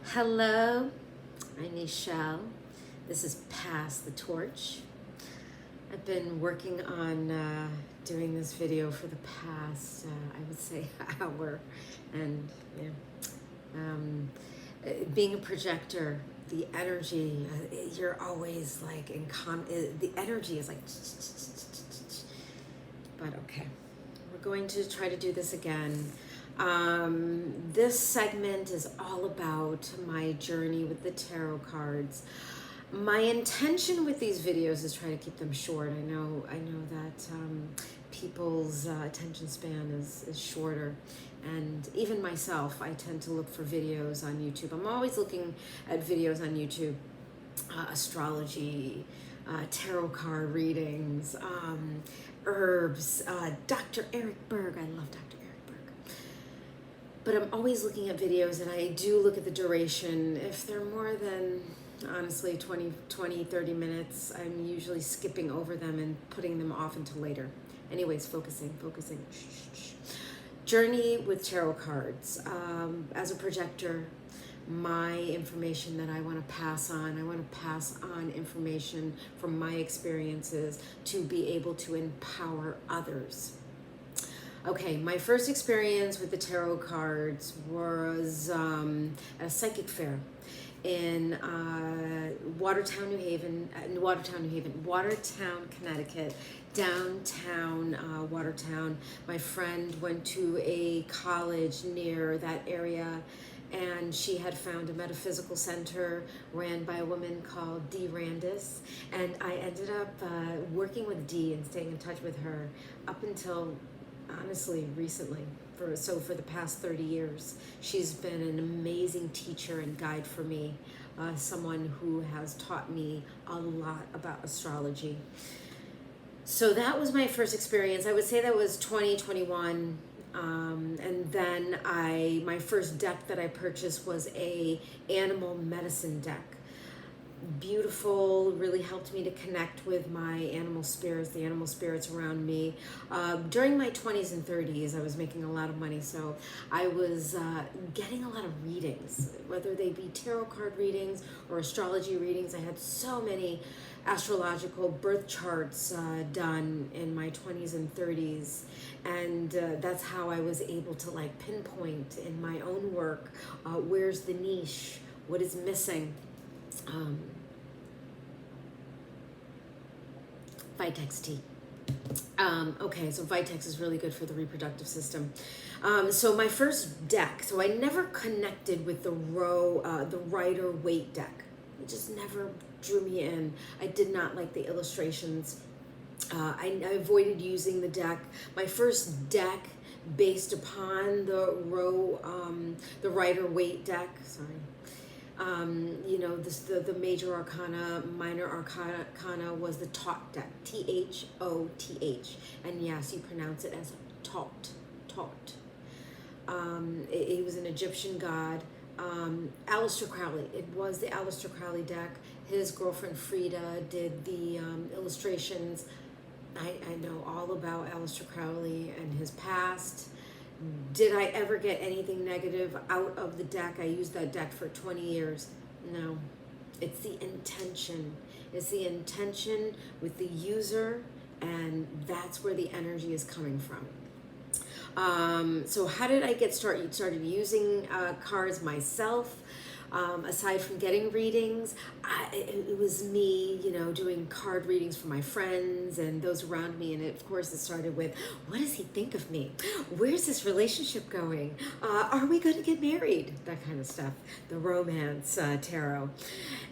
Hello, I'm Nichell. This is Pass the Torch. I've been working on doing this video for the past, I would say, hour. And being a projector, the energy, you're always like the energy is like, but okay. We're going to try to do this again. This segment is all about my journey with the tarot cards. My intention with these videos is try to keep them short. I know that people's attention span is shorter, and even myself, I tend to look for videos on YouTube. I'm always looking at videos on YouTube, astrology, tarot card readings, herbs, Dr. Eric Berg. I love Dr. Eric Berg. But I'm always looking at videos, and I do look at the duration. If they're more than, honestly, 20, 30 minutes, I'm usually skipping over them and putting them off until later. Anyways, focusing. Journey with tarot cards. As a projector, my information that I want to pass on information from my experiences to be able to empower others. Okay, my first experience with the tarot cards was at a psychic fair in Watertown, Connecticut, downtown Watertown. My friend went to a college near that area, and she had found a metaphysical center ran by a woman called Dee Randis, and I ended up working with Dee and staying in touch with her up until, honestly, recently. For the past 30 years. She's been an amazing teacher and guide for me, someone who has taught me a lot about astrology. So that was my first experience. I would say that was 2021. And then my first deck that I purchased was a animal medicine deck. Beautiful, really helped me to connect with my animal spirits, the animal spirits around me. During my 20s and 30s, I was making a lot of money, so I was getting a lot of readings, whether they be tarot card readings or astrology readings. I had so many astrological birth charts done in my 20s and 30s, and that's how I was able to like pinpoint in my own work where's the niche, what is missing. Vitex tea. Okay, so Vitex is really good for the reproductive system. So my first deck, so I never connected with the Rider Waite deck. It just never drew me in. I did not like the illustrations. I avoided using the deck. My first deck based upon the Rider Waite deck, the major arcana, minor arcana was the Tot deck, Thoth, and yes, you pronounce it as Tot. He was an Egyptian god. Aleister Crowley, it was the Aleister Crowley deck. His girlfriend Frida did the illustrations. I know all about Aleister Crowley and his past. Did I ever get anything negative out of the deck? I used that deck for 20 years. No. It's the intention. It's the intention with the user, and that's where the energy is coming from. So how did I get started? Started using cards myself. Aside from getting readings, it was me, doing card readings for my friends and those around me. And of course, it started with, what does he think of me? Where's this relationship going? Are we going to get married? That kind of stuff. The romance tarot.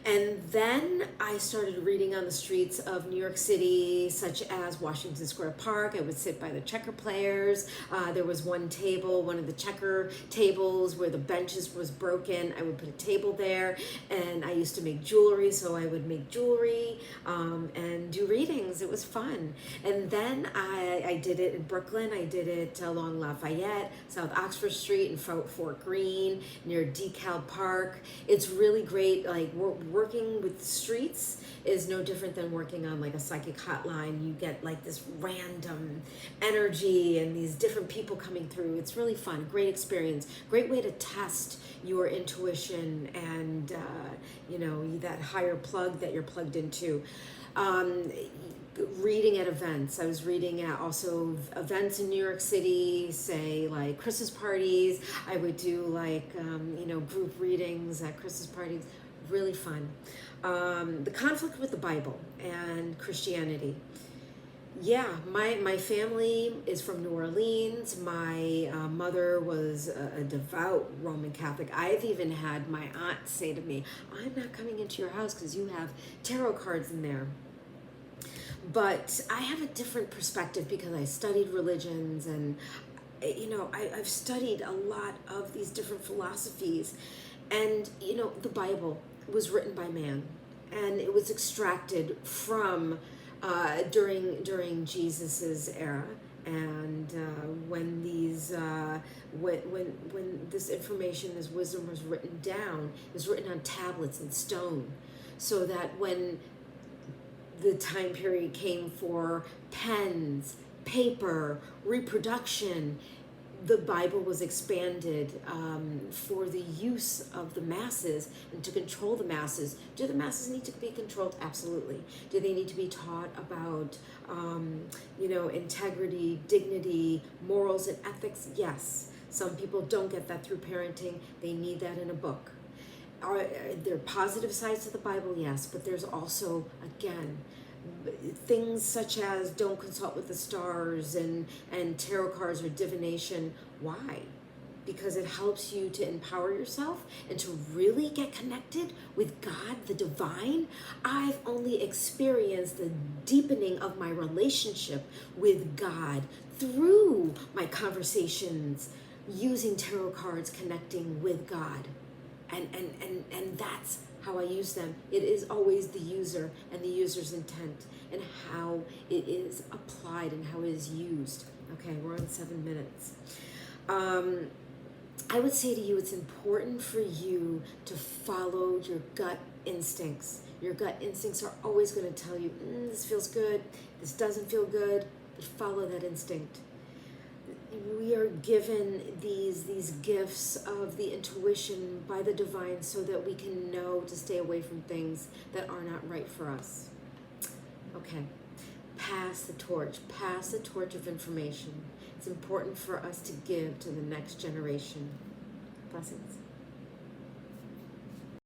And then I started reading on the streets of New York City, such as Washington Square Park. I would sit by the checker players. There was one of the checker tables where the benches was broken. I would put a table there, and I used to make jewelry, so I would make jewelry and do readings. It was fun. And then I did it in Brooklyn. I did it along Lafayette, South Oxford Street, and Fort Greene, near DeKalb Park. It's really great. Like, working with streets is no different than working on like a psychic hotline. You get like this random energy and these different people coming through. It's really fun, great experience, great way to test your intuition divine and, that higher plug that you're plugged into. Reading at events. I was reading at also events in New York City, say like Christmas parties. I would do like, group readings at Christmas parties. Really fun. The conflict with the Bible and Christianity. Yeah, my family is from New Orleans. My mother was a devout Roman Catholic. I've even had my aunt say to me, I'm not coming into your house because you have tarot cards in there. But I have a different perspective because I studied religions and, I've studied a lot of these different philosophies. And, the Bible was written by man and it was extracted from during Jesus's era. And when these when this information, this wisdom was written down, it was written on tablets and stone, so that when the time period came for pens, paper, reproduction, the Bible was expanded for the use of the masses and to control the masses. Do the masses need to be controlled? Absolutely. Do they need to be taught about, integrity, dignity, morals, and ethics? Yes. Some people don't get that through parenting. They need that in a book. Are there positive sides to the Bible? Yes, but there's also, again, things such as don't consult with the stars and tarot cards or divination. Why? Because it helps you to empower yourself and to really get connected with God, the divine. I've only experienced the deepening of my relationship with God through my conversations using tarot cards, connecting with God. And that's how I use them. It is always the user and the user's intent and how it is applied and how it is used. Okay, we're on 7 minutes. I would say to you, it's important for you to follow your gut instincts. Your gut instincts are always going to tell you, this feels good, this doesn't feel good, but follow that instinct. We are given these gifts of the intuition by the divine so that we can know to stay away from things that are not right for us. Okay, pass the torch of information. It's important for us to give to the next generation. Blessings.